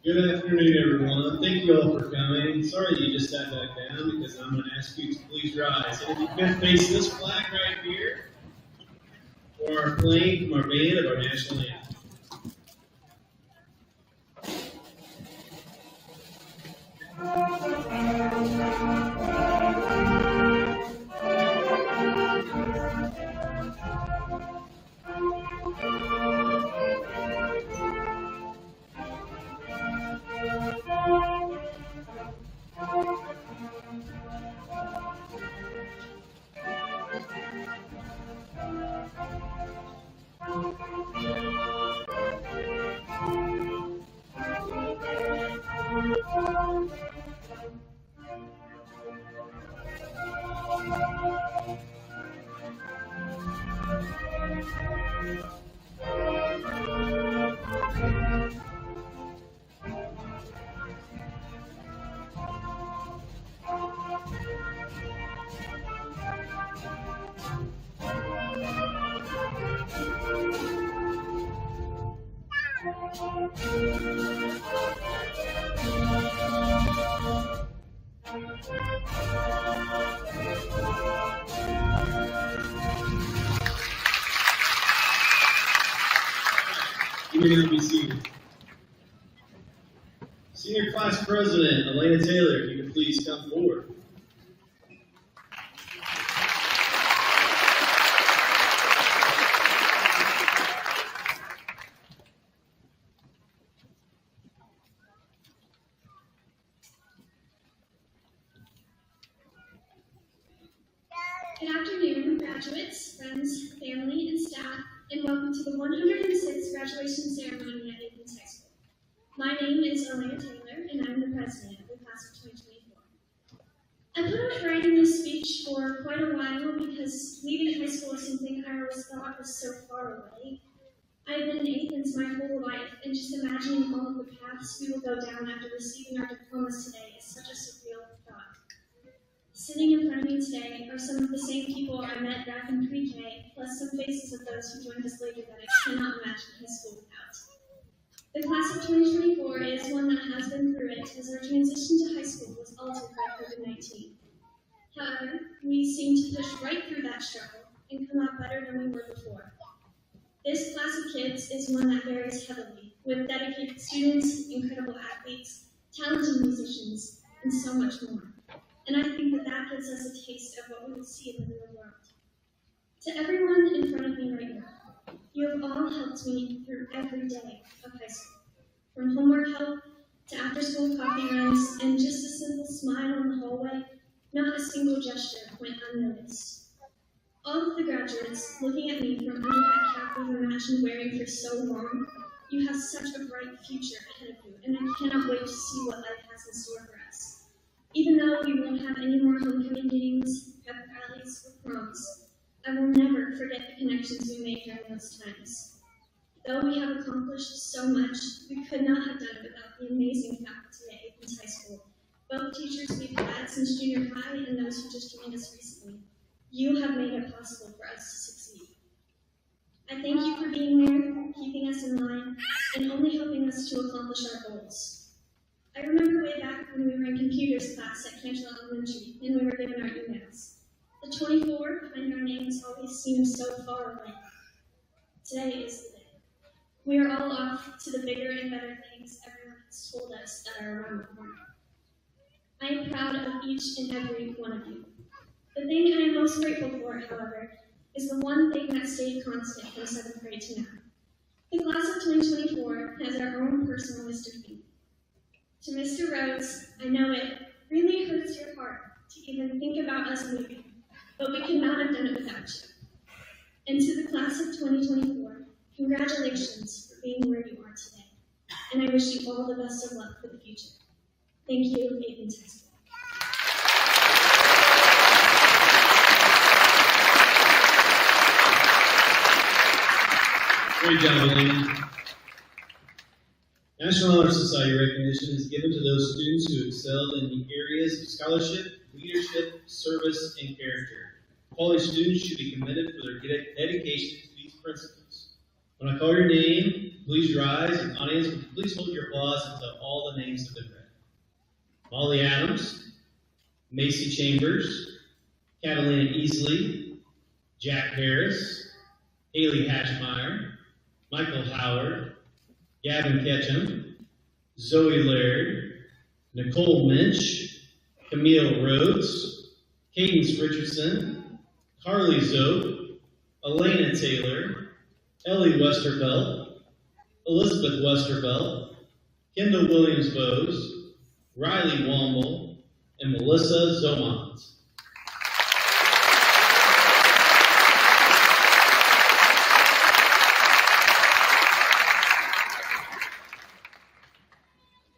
Good afternoon, everyone. Thank you all for coming. Sorry that you just sat back down because I'm going to ask you to please rise. And if you could face this flag right here for our playing from our band of our national anthem. You may be seated. Senior Class President Elena Taylor, if you could please come forward. Good afternoon, graduates, friends, family, and staff, and welcome to the 106th graduation ceremony at Athens High School. My name is Elena Taylor, and I'm the president of the class of 2024. I put off writing this speech for quite a while because leaving high school is something I always thought was so far away. I've been in Athens my whole life, and just imagining all of the paths we will go down after receiving our diplomas today is such a surreal thought. Sitting in front of me today are some of the same people I met back in pre-K, plus some faces of those who joined us later that I cannot imagine high school without. The class of 2024 is one that has been through it, as our transition to high school was altered by COVID-19. However, we seem to push right through that struggle and come out better than we were before. This class of kids is one that varies heavily, with dedicated students, incredible athletes, talented musicians, and so much more. And I think that gives us a taste of what we will see in the real world. To everyone in front of me right now, you have all helped me through every day of high school. From homework help to after-school coffee runs and just a simple smile in the hallway, not a single gesture went unnoticed. All of the graduates looking at me from under that cap we've imagined wearing for so long, you have such a bright future ahead of you, and I cannot wait to see what life has in store for us. Even though we won't have any more homecoming games, pep rallies, or proms, I will never forget the connections we made during those times. Though we have accomplished so much, we could not have done it without the amazing faculty at Athens High School, both teachers we've had since junior high and those who just joined us recently. You have made it possible for us to succeed. I thank you for being there, keeping us in line, and only helping us to accomplish our goals. I remember way back when we were in computers class at Cantrell Elementary and we were given our emails. The 24 behind our names always seemed so far away. Today is the day. We are all off to the bigger and better things everyone has told us that are around the corner. I am proud of each and every one of you. The thing I am most grateful for, however, is the one thing that stayed constant from 7th grade to now. The class of 2024 has our own personal Mr. King. To Mr. Rhodes, I know it really hurts your heart to even think about us moving, but we could not have done it without you. And to the class of 2024, congratulations for being where you are today. And I wish you all the best of luck for the future. Thank you, Athens High School. Great job, Elena. National Honor Society recognition is given to those students who excelled in the areas of scholarship, leadership, service, and character. Quality students should be commended for their dedication to these principles. When I call your name, please rise, and audience, please hold your applause until all the names have been read. Molly Adams, Macy Chambers, Catalina Easley, Jack Harris, Haley Hatchmeyer, Michael Howard, Gavin Ketchum, Zoe Laird, Nicole Minch, Camille Rhodes, Cadence Richardson, Carly Zoe, Elena Taylor, Ellie Westervelt, Elizabeth Westervelt, Kendall Williams-Bose, Riley Womble, and Melissa Zomont.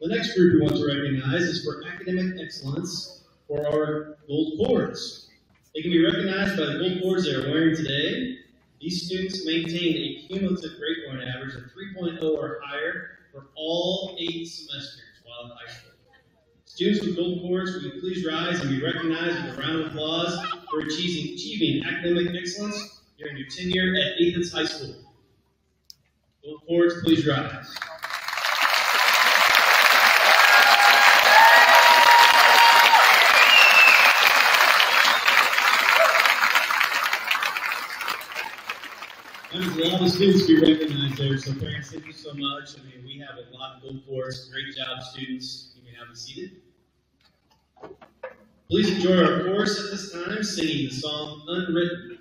The next group we want to recognize is for academic excellence for our gold cords. They can be recognized by the gold cords they are wearing today. These students maintained a cumulative grade point average of 3.0 or higher for all 8 semesters while in high school. Students with gold cords, will you please rise and be recognized with a round of applause for achieving academic excellence during your tenure at Athens High School. Gold cords, please rise. A lot of students be recognized there, so parents, thank you so much. I mean, we have a lot of gold cords. Great job, students. You may now be seated. Please enjoy our chorus at this time, singing the song Unwritten.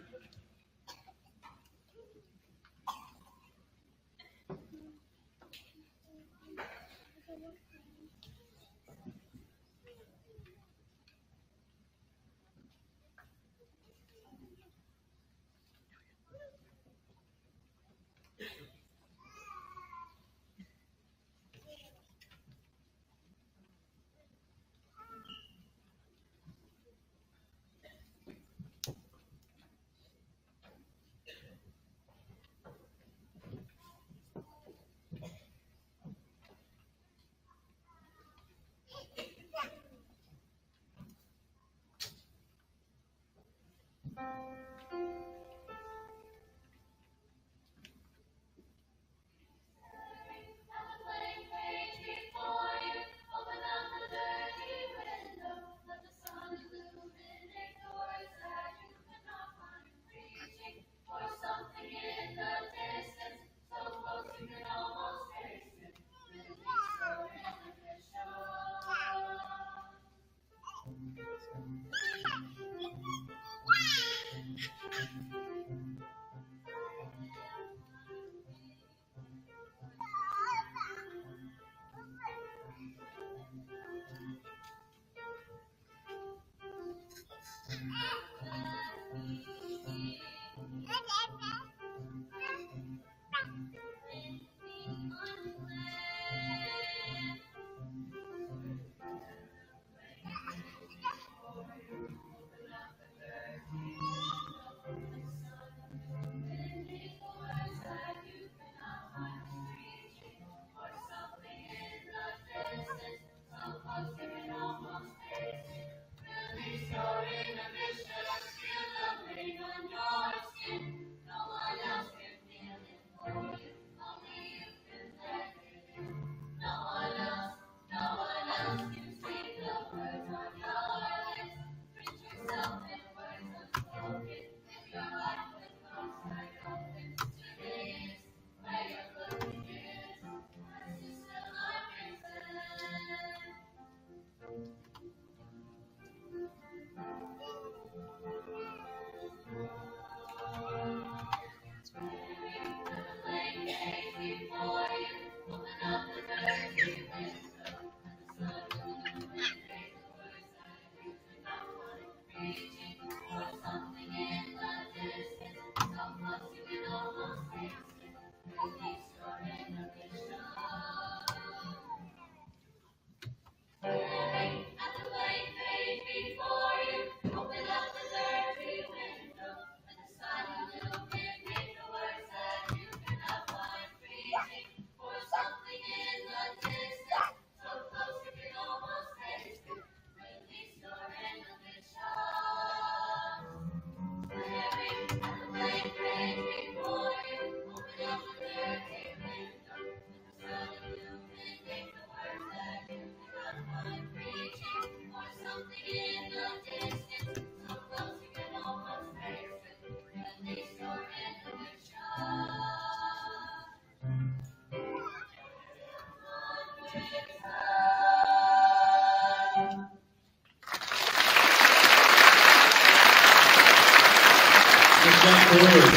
chorus.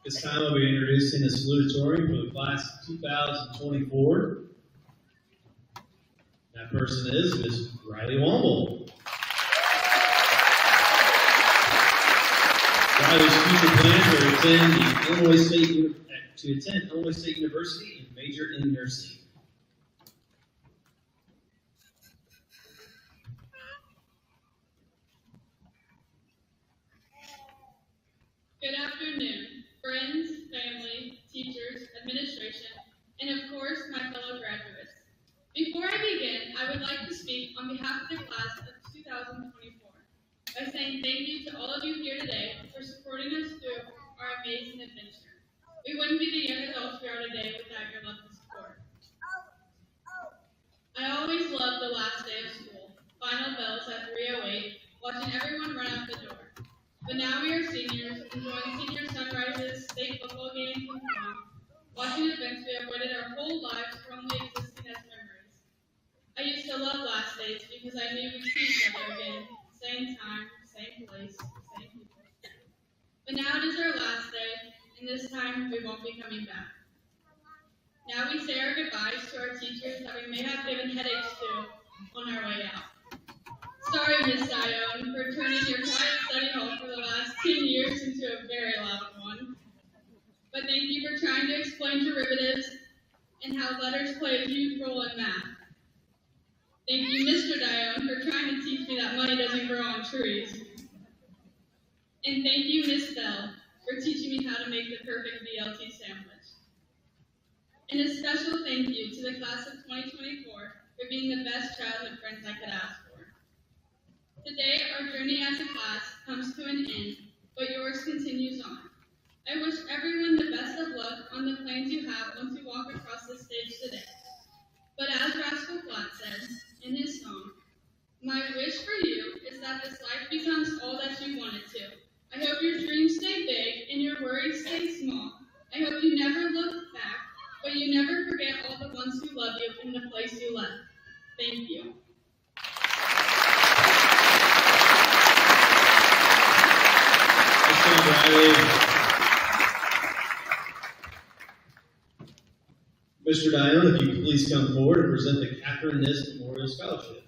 This time I'll be introducing the salutatorian for the class of 2024. That person is Ms. Riley Womble. Riley's future plans are to attend Illinois State University and major in nursing. Good afternoon, friends, family, teachers, administration, and of course, my fellow graduates. Before I begin, I would like to speak on behalf of the class of 2024 by saying thank you to all of you here today for supporting us through our amazing adventure. We wouldn't be the young adults we are today without your love and support. I always loved the last day of school, final bells at 3:08, watching everyone run out the door. But now we are seniors, enjoying senior sunrises, state football games, and prom, watching events we have waited our whole lives for only existing as memories. I used to love last days because I knew we'd see each other again, same time, same place, same people. But now it is our last day, and this time we won't be coming back. Now we say our goodbyes to our teachers that we may have given headaches to on our way out. Sorry, Miss Dione, for turning your quiet study hall for the last 10 years into a very loud one. But thank you for trying to explain derivatives and how letters play a huge role in math. Thank you, Mr. Dione, for trying to teach me that money doesn't grow on trees. And thank you, Miss Bell, for teaching me how to make the perfect BLT sandwich. And a special thank you to the class of 2024 for being the best childhood friends I could ask for. Today, our journey as a class comes to an end, but yours continues on. I wish everyone the best of luck on the plans you have once you walk across the stage today. But as Rascal Flatts said in his song, my wish for you is that this life becomes all that you want it to. I hope your dreams stay big and your worries stay small. I hope you never look back, but you never forget all the ones who love you in the place you left. Thank you. Mr. Dione, if you could please come forward and present the Catherine Nist Memorial Scholarship.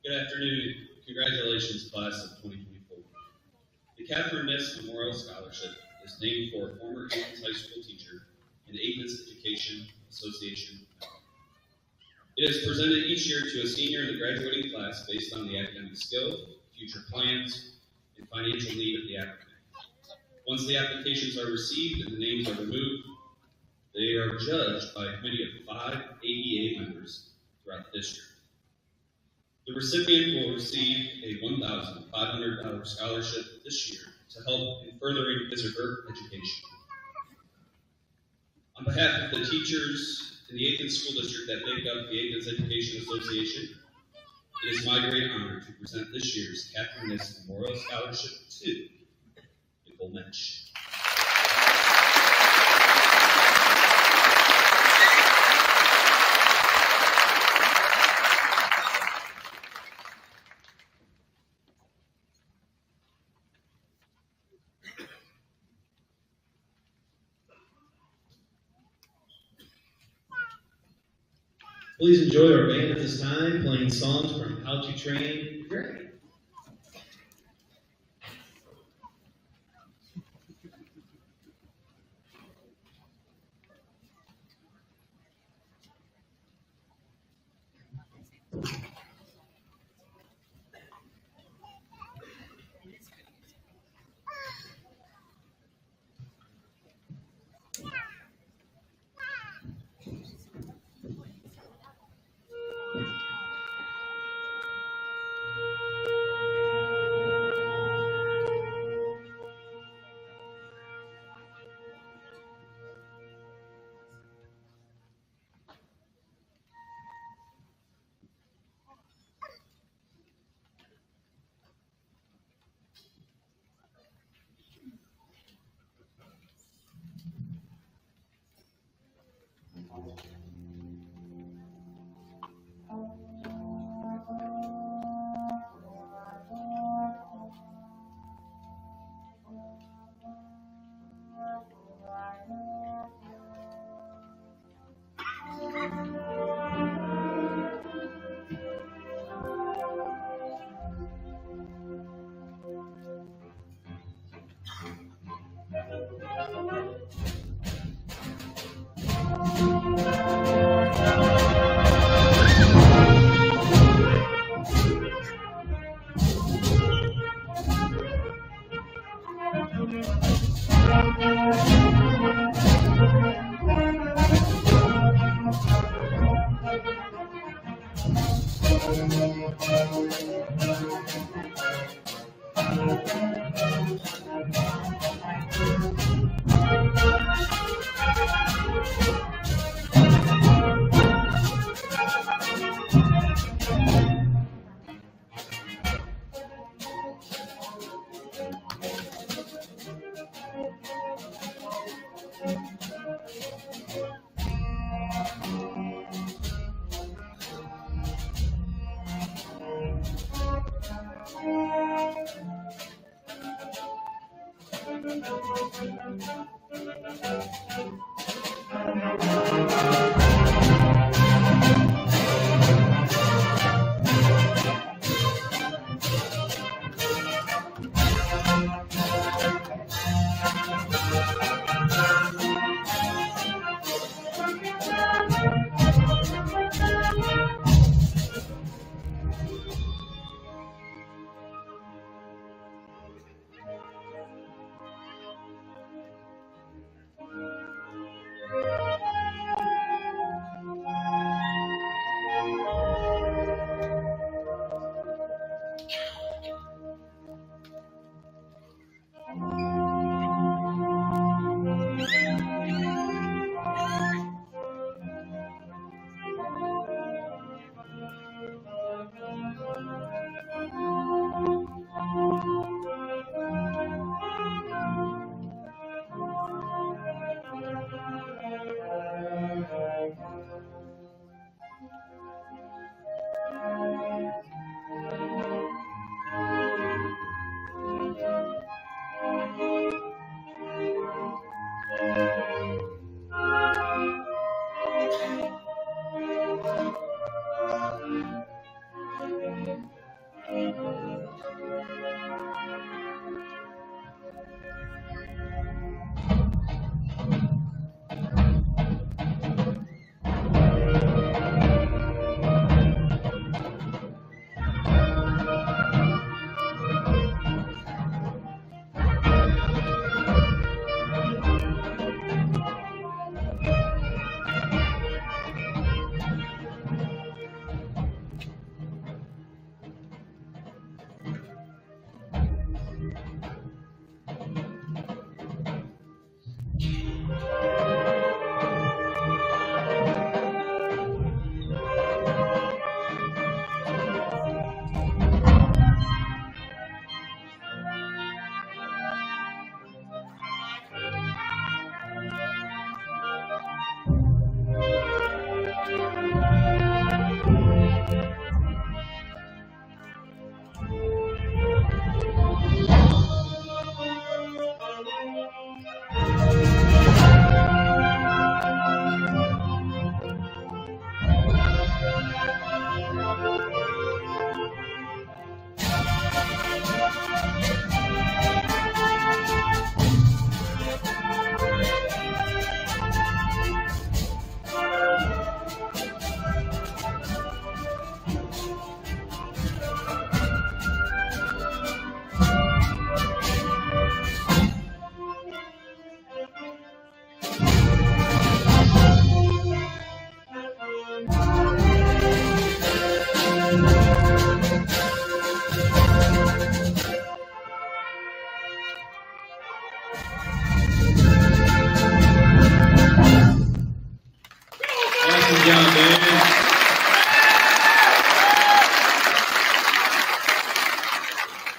Good afternoon. Congratulations, class of 2024. The Catherine Nist Memorial Scholarship is named for a former Athens High School teacher and Athens Education Association member. It is presented each year to a senior in the graduating class based on the academic skill, future plans, and financial need of the applicant. Once the applications are received and the names are removed, they are judged by a committee of 5 ABA members throughout the district. The recipient will receive a $1,500 scholarship this year to help in furthering his or her education. On behalf of the teachers in the Athens School District that make up the Athens Education Association, it is my great honor to present this year's Catherine Nist Memorial Scholarship to Nicole Mensch. Please enjoy our band at this time, playing songs from How to Train Your Dragon.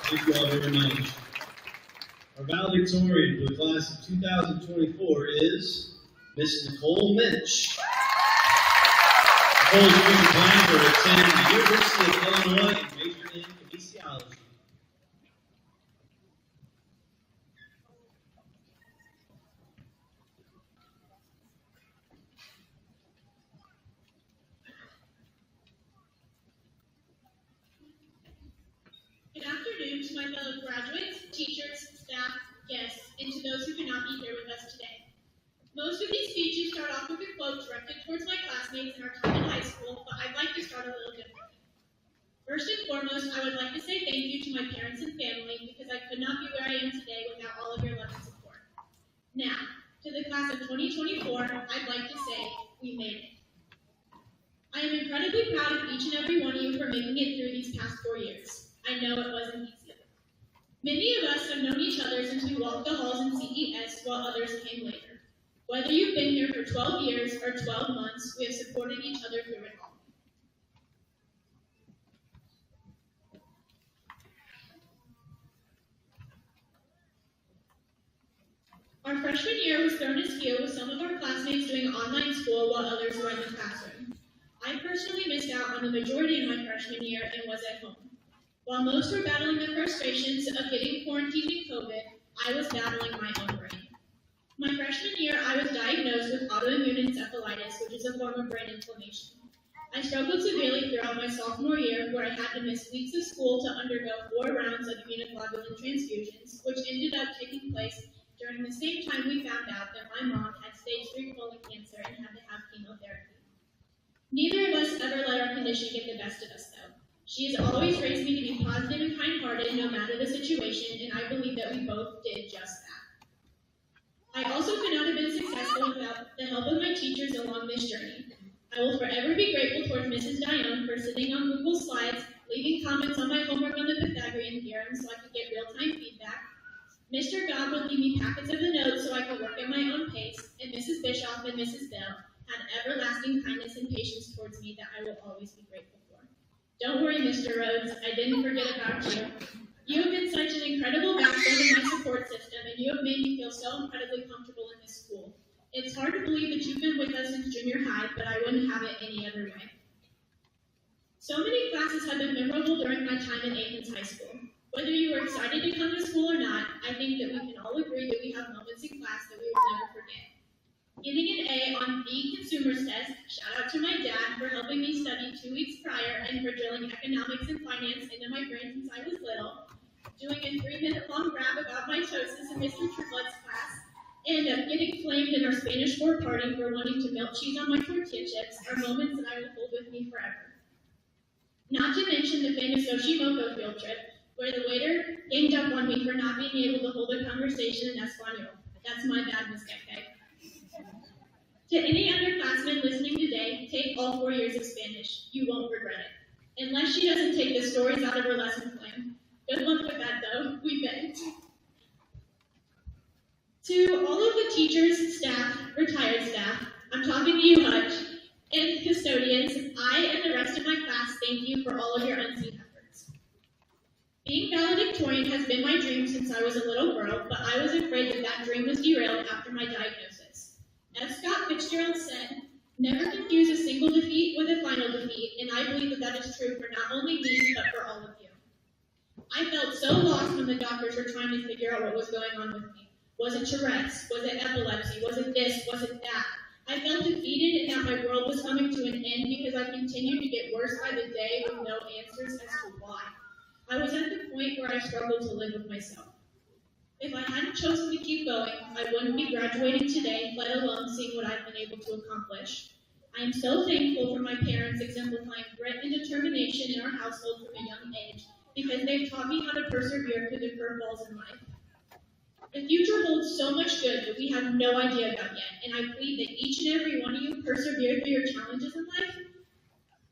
Thank you all very much. Our valedictorian for the class of 2024 is Miss Nicole Minch. Nicole is going to plan to attend the University of Illinois and major in kinesiology. Good afternoon to my fellow graduates, teachers, staff, guests, and to those who could not be here with us today. Most of these speeches start off with a quote directed towards my classmates in our time in high school, but I'd like to start a little differently. First and foremost, I would like to say thank you to my parents and family because I could not be where I am today without all of your love Now, to the class of 2024, I'd like to say we made it. I am incredibly proud of each and every one of you for making it through these past 4 years. I know it wasn't easy. Many of us have known each other since we walked the halls in CES while others came later. Whether you've been here for 12 years or 12 months, we have supported each other through it all. Our freshman year was thrown askew with some of our classmates doing online school while others were in the classroom. I personally missed out on the majority of my freshman year and was at home. While most were battling the frustrations of getting quarantined in COVID, I was battling my own brain. My freshman year, I was diagnosed with autoimmune encephalitis, which is a form of brain inflammation. I struggled severely throughout my sophomore year, where I had to miss weeks of school to undergo 4 rounds of immunoglobulin transfusions, which ended up taking place during the same time we found out that my mom had stage 3 colon cancer and had to have chemotherapy. Neither of us ever let our condition get the best of us, though. She has always raised me to be positive and kind-hearted no matter the situation, and I believe that we both did just that. I also could not have been successful without the help of my teachers along this journey. I will forever be grateful towards Mrs. Dione for sitting on Google Slides, leaving comments on my homework on the Pythagorean theorem so I could get real-time feedback. Mr. God would leave me packets of the notes so I could work at my own pace, and Mrs. Bischoff and Mrs. Bell had everlasting kindness and patience towards me that I will always be grateful for. Don't worry, Mr. Rhodes, I didn't forget about you. You have been such an incredible backbone in my support system, and you have made me feel so incredibly comfortable in this school. It's hard to believe that you've been with us since junior high, but I wouldn't have it any other way. So many classes have been memorable during my time in Athens High School. Whether you were excited to come to school or not, I think that we can all agree that we have moments in class that we will never forget. Getting an A on the Consumers Test, shout out to my dad for helping me study 2 weeks prior and for drilling economics and finance into my brain since I was little, doing a 3-minute-long rap about mitosis in Mr. Triplett's class, and getting flamed in our Spanish 4 party for wanting to melt cheese on my tortilla chips are moments that I will hold with me forever. Not to mention the famous Yoshimoto field trip, where the waiter ganged up on me for not being able to hold a conversation in Espanol. That's my bad mistake, okay? To any underclassmen listening today, take all 4 years of Spanish. You won't regret it. Unless she doesn't take the stories out of her lesson plan. Good luck with that, though. We begged. To all of the teachers, staff, retired staff, I'm talking to you, Hutch, and custodians, I and the rest of my class thank you for all of your unseen efforts. Being valedictorian has been my dream since I was a little girl, but I was afraid that that dream was derailed after my diagnosis. As Scott Fitzgerald said, never confuse a single defeat with a final defeat, and I believe that that is true for not only me, but for all of you. I felt so lost when the doctors were trying to figure out what was going on with me. Was it Tourette's? Was it epilepsy? Was it this? Was it that? I felt defeated and that my world was coming to an end because I continued to get worse by the day with no answers as to why. I was at the point where I struggled to live with myself. If I hadn't chosen to keep going, I wouldn't be graduating today, let alone seeing what I've been able to accomplish. I am so thankful for my parents exemplifying grit and determination in our household from a young age because they've taught me how to persevere through the curveballs in life. The future holds so much good that we have no idea about yet, and I plead that each and every one of you persevere through your challenges in life.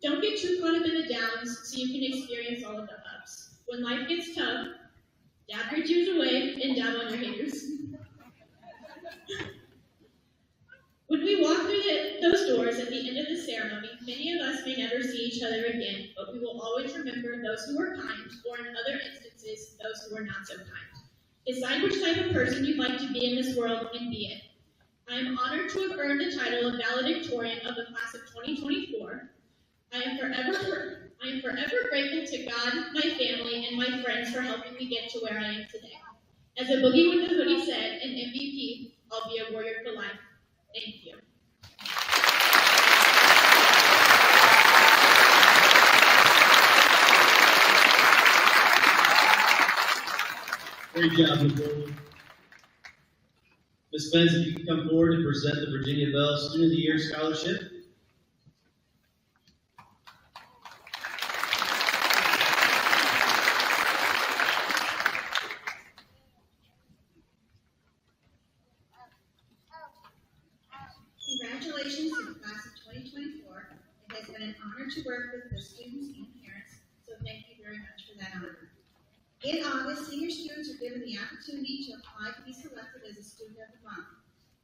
Don't get too caught up in the downs so you can experience all of the ups. When life gets tough, dab your tears away and dab on your haters. When we walk through those doors at the end of the ceremony, many of us may never see each other again, but we will always remember those who were kind, or in other instances, those who were not so kind. Decide which type of person you'd like to be in this world and be it. I am honored to have earned the title of valedictorian of the class of 2024. I am forever grateful to God, my family, and my friends for helping me get to where I am today. As a Boogie with the Hoodie said, an MVP, I'll be a warrior for life. Thank you. Great job, Nicole. Ms. Benz, if you can come forward and present the Virginia Bell Student of the Year Scholarship. been an honor to work with the students and parents, so thank you very much for that honor. In August, senior students are given the opportunity to apply to be selected as a Student of the Month.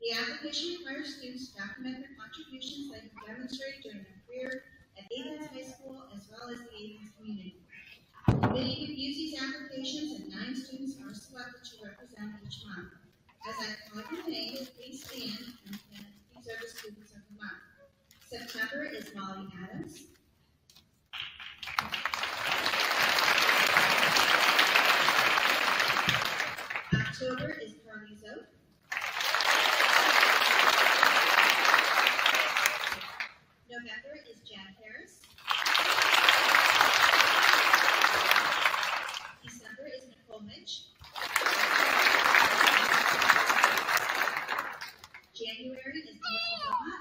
The application requires students to document their contributions they have demonstrated during their career at Athens High School as well as the Athens community. The committee reviews these applications and 9 students are selected to represent each month. As I call your name, please stand and these are the students of the month. September is Molly Adams. October is Carly Zoe. November is Jack Harris. December is Nicole Mitch. January is Melissa Zomat.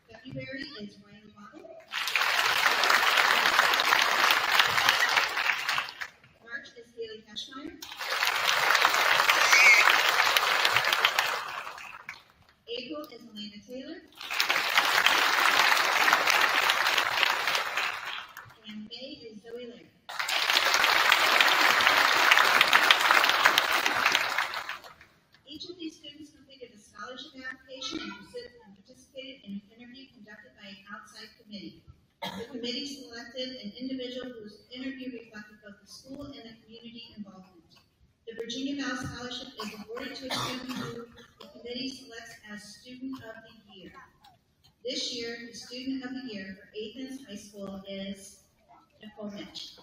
February is Ryan Waddle. March is Haley Cashmeyer. April is Elena Taylor. And May is Zoe Larry. Each of these students completed a scholarship application and participated in an interview conducted by an outside committee. The committee selected an individual whose interview reflected both the school and the community involvement. The Virginia Bell Scholarship is awarded to a student who the committee selects as Student of the Year. This year, the Student of the Year for Athens High School is Nicole Mitch.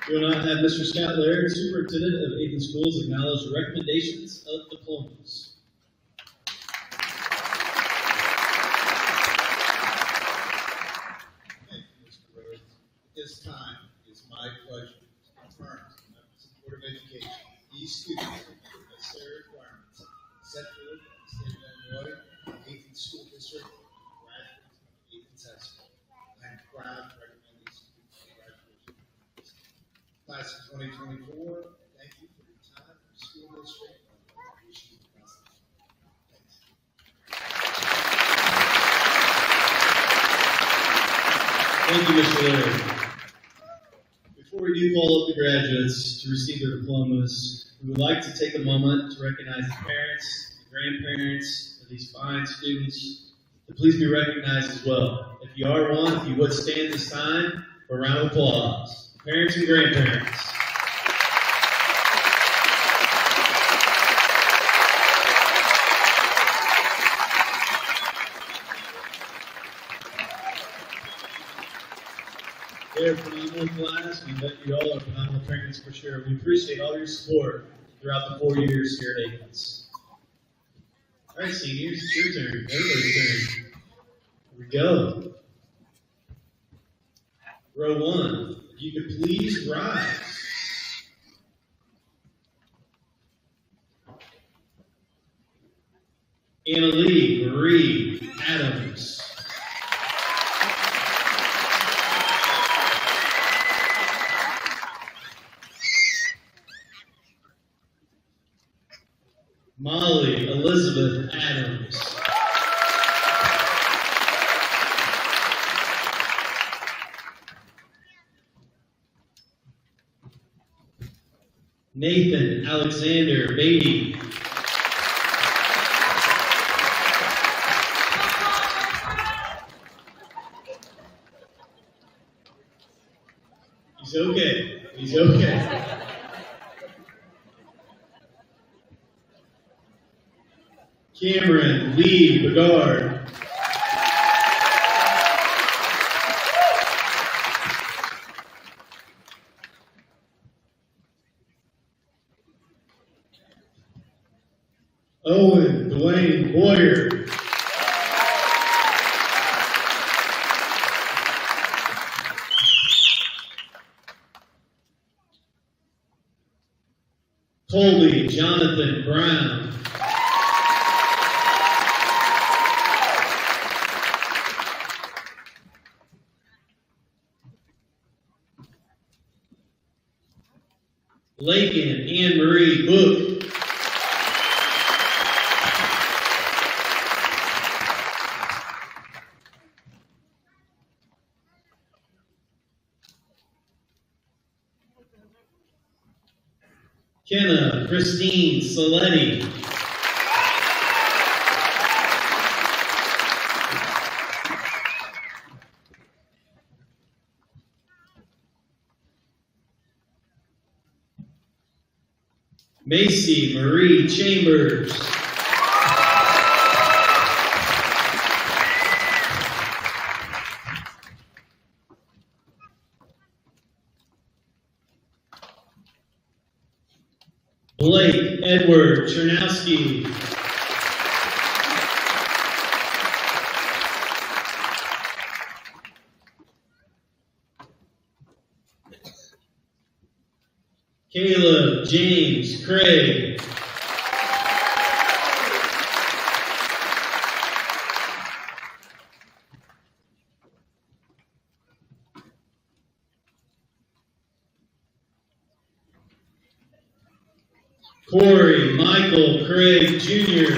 We will now have Mr. Scott Laird, Superintendent of Athens Schools, acknowledge the recommendations of diplomas. Thank you, Mr. Rhodes. At this time, it's my pleasure to confirm to the members of the Board of Education these students have met the necessary requirements set forth in the state of Illinois, the Athens School District, and graduates of Athens High School. I am proud to recommend these students for graduation. Class of 2024, thank you for your time in the school district and I wish you the best. Thanks. Thank you, Mr. Laird. Before we do call up the graduates to receive their diplomas, we would like to take a moment to recognize the parents, the grandparents of these fine students, to please be recognized as well. If you are one, if you would stand this time for a round of applause. Parents and grandparents. They're a phenomenal class. We bet you all are phenomenal parents for sure. We appreciate all your support throughout the 4 years here at Athens. All right, seniors, it's your turn. Everybody's turn. Here we go. Row 1. If you could please rise. Annalie Marie Adams. Molly Elizabeth Adams. Nathan Alexander Beatty. He's okay. He's okay. Cameron Lee Begard. Owen Dwayne Boyer. Colby Jonathan Brown. Lakin Anne Marie Book. Kenna Christine Saletti. Macy Marie Chambers. Blake Edward Chernowski. Caleb James Craig. Corey Michael Craig Jr.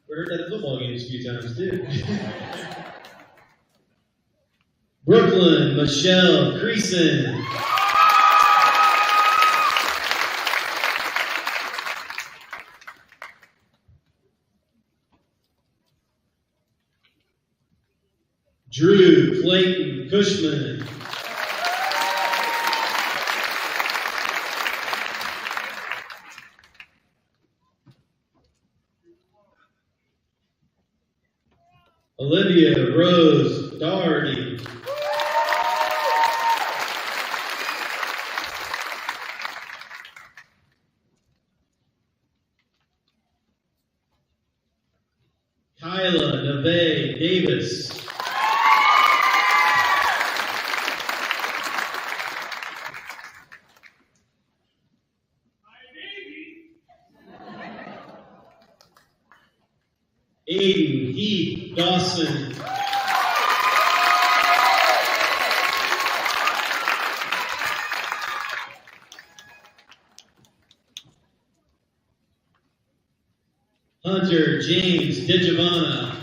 We heard that at football games a few times too. Brooklyn Michelle Creason. Drew Clayton Cushman. Olivia Rose Doherty. Kyla Neve Davis. Aiden Heath Dawson. Hunter James DiGiovanna.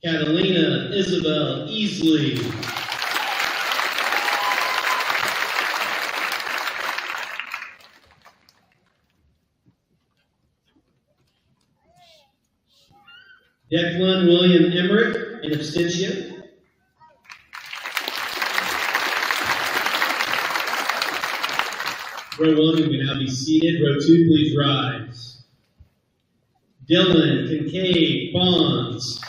Catalina Isabel Easley. Declan William Emmerich in absentia. Row 1, you may now be seated. Row 2, please rise. Dylan Kincaid Bonds.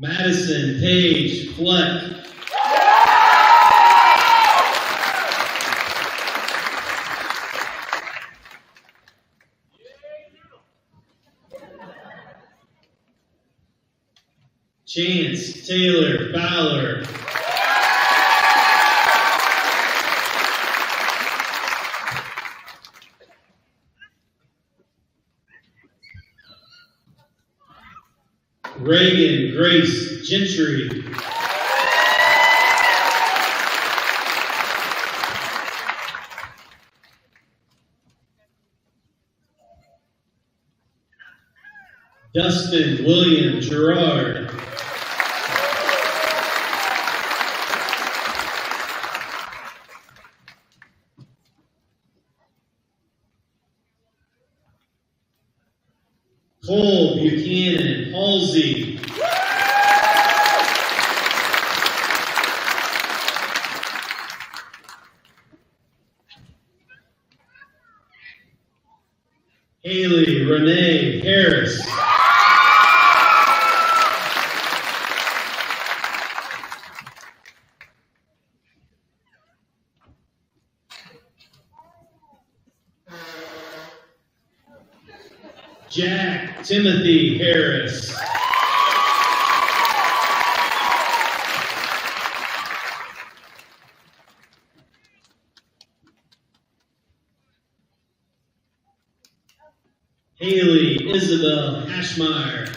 Madison Page Fleck. Chance Taylor Fowler. Reagan Grace Gentry. Dustin William Gerard. Cole Buchanan Halsey. Jack Timothy Harris. Haley Isabel Hashmeyer.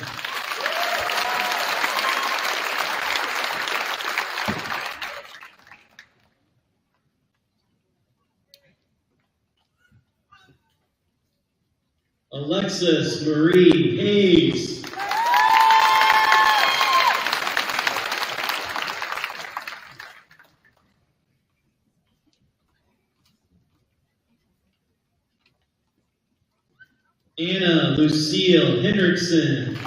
Alexis Marie Hayes. Anna Lucille Hendrickson.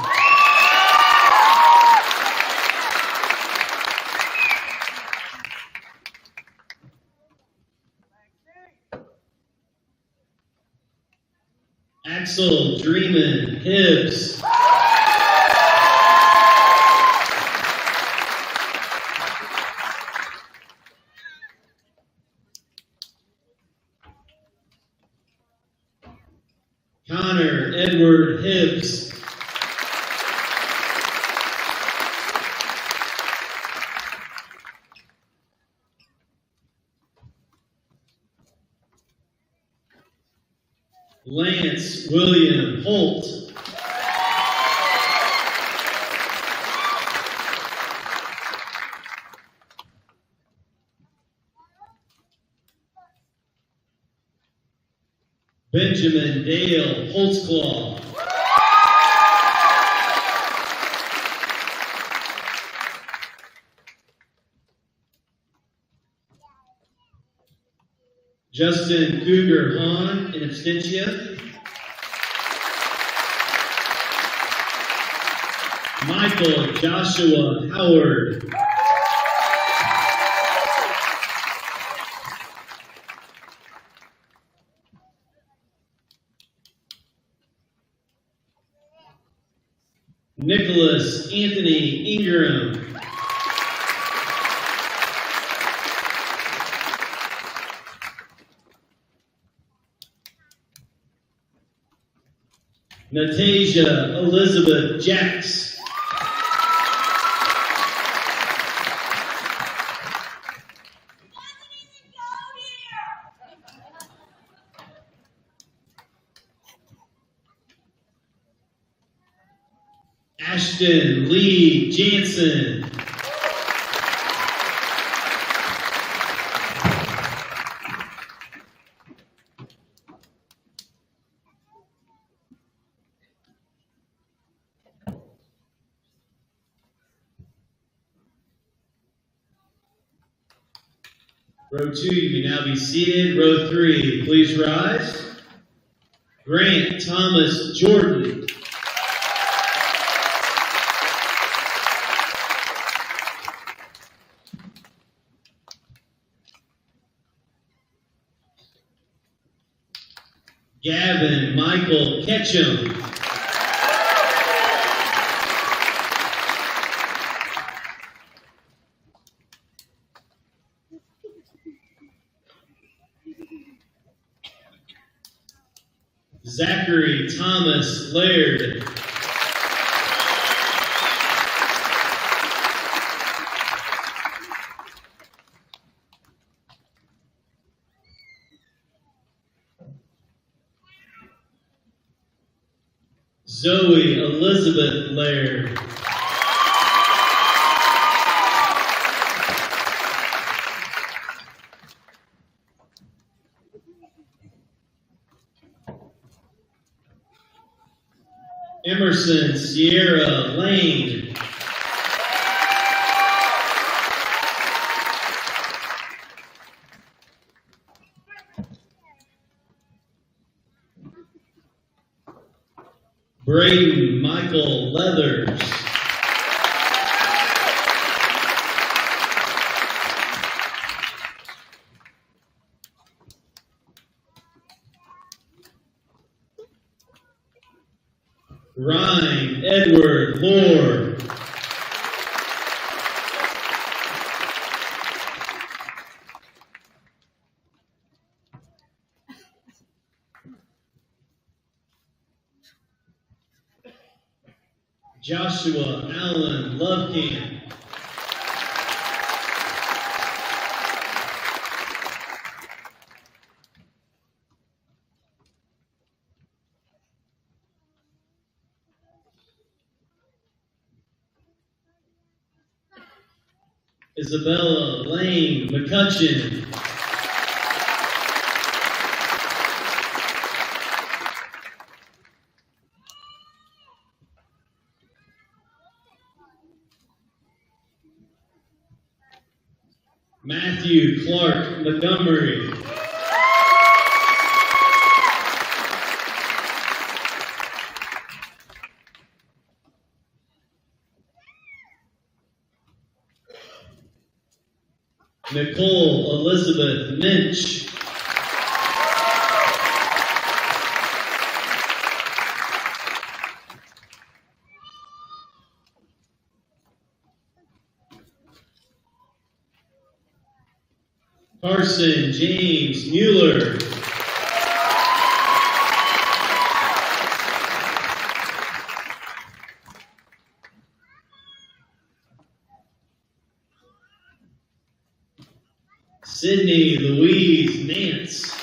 Axel Dreamin Hibbs. Connor Edward Hibbs. Lance William Holt. Benjamin Dale Holtzclaw. Justin Cougar Hahn in absentia. Michael Joshua Howard. Nicholas Anthony Ingram. Natasia Elizabeth Jacks. Ashton Lee Jansen. Row 2, you may now be seated. Row 3, please rise. Grant Thomas Jordan. Gavin Michael Ketchum. Zachary Thomas Laird. Zoe Elizabeth Laird. Emerson Sierra Lane. Braden Michael Leathers. Ryan Edward Moore. Joshua Allen Lovekamp. Isabella Lane McCutcheon. Matthew Clark Montgomery. Nicole Elizabeth Minch. Carson James Mueller. Sydney Louise Nance.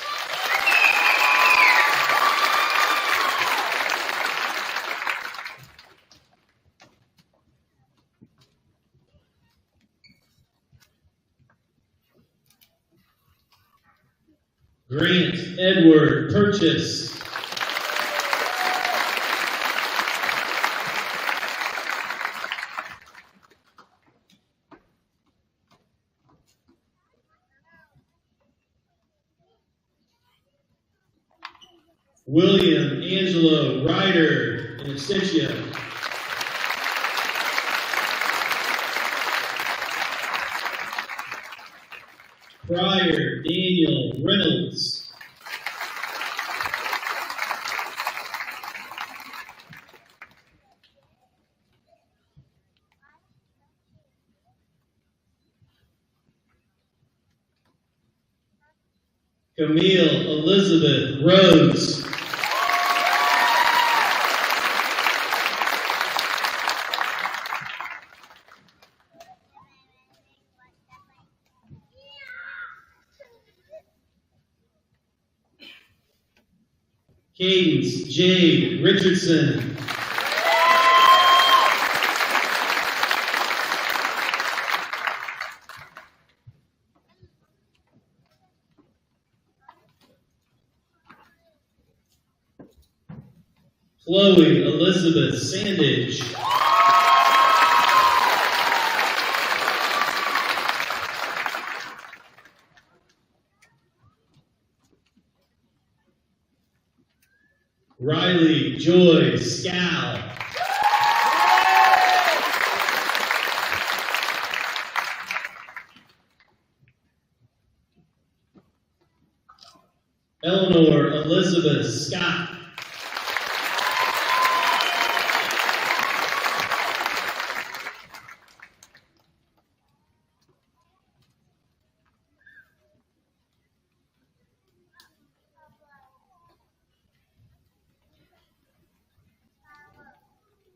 Grant Edward Purchase. William Angelo Ryder in absentia. Pryor Daniel Reynolds. Camille Elizabeth Rhodes. Cadence Jade Richardson. Chloe Elizabeth Sandage. Riley Joy Scow. Eleanor Elizabeth Scott.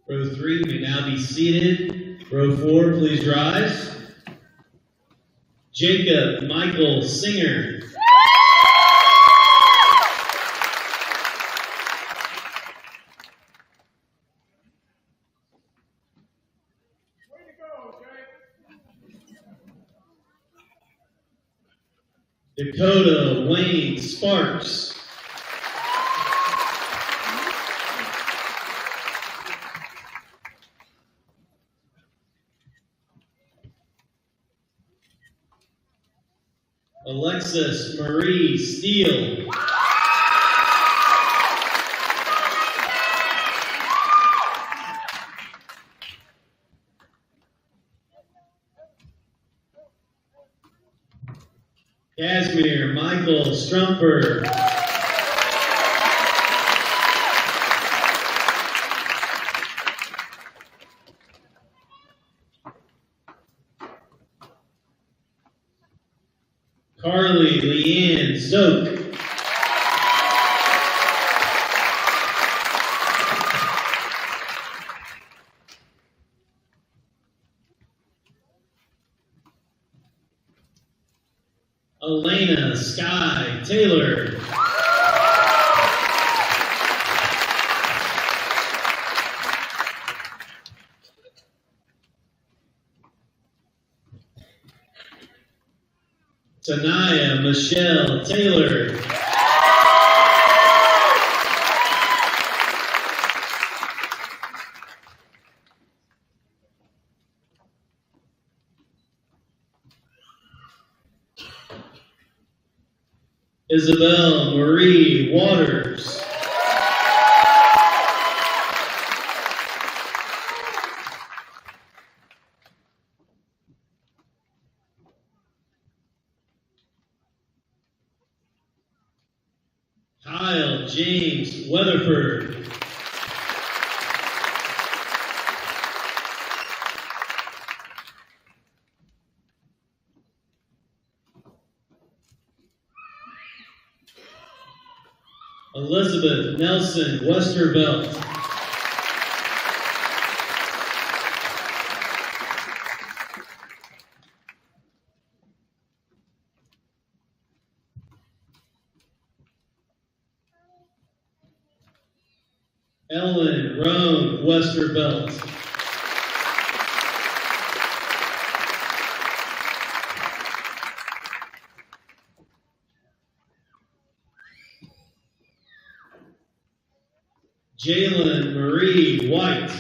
Row 3 may now be seated. Row 4, please rise. Jacob Michael Singer. Dakota Wayne Sparks. Alexis Marie Steele. Casimir Michael Strumper. Carly Leanne Zoke. Elena Sky Taylor. Tanaya Michelle Taylor. Isabel Marie Waters. Kyle James Weatherford. Elizabeth Nelson Westervelt. Ellen Roan Westervelt. Jalen Marie White.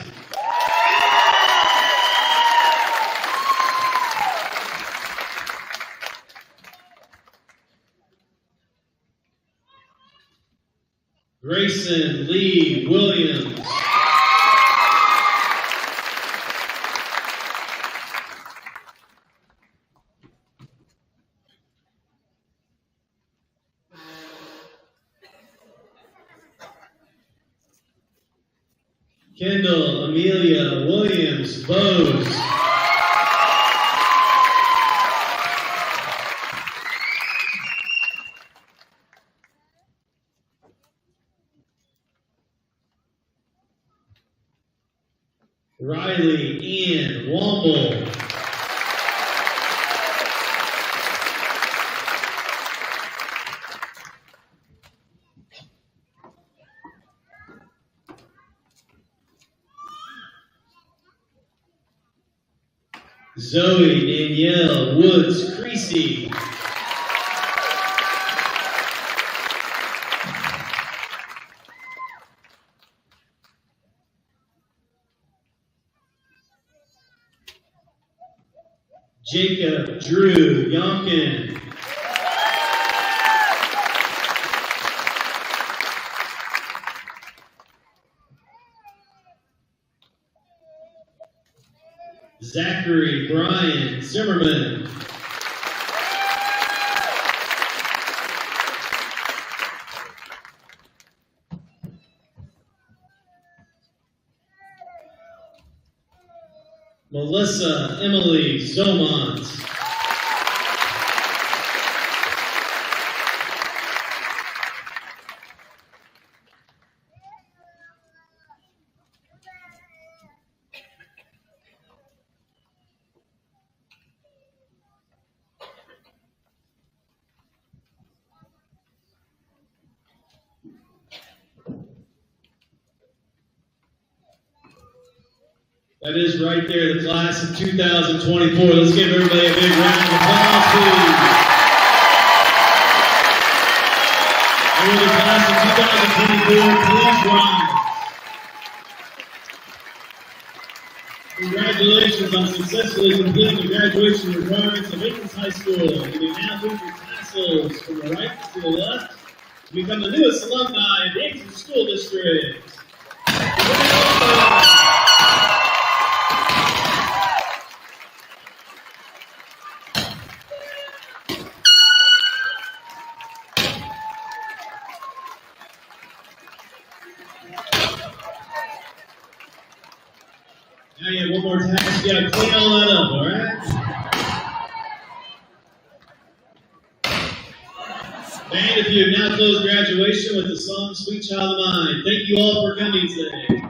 Grayson Lee Williams. Kendall Amelia Williams Bose. Riley Ann Womble. Zoe Danielle Woods Creasy. Jacob Drew Yonkin. Zachary Brian Zimmerman. Melissa Emily Zomont. That is right there, the class of 2024. Let's give everybody a big round of applause, please. And with the class of 2024, please rise. Congratulations on successfully completing the graduation requirements of Athens High School. You may now move your tassels from the right to the left to become the newest alumni of the Athens School District. Now you have one more task. You gotta clean all that up, alright? And if you have now closed graduation with the song Sweet Child of Mine, thank you all for coming today.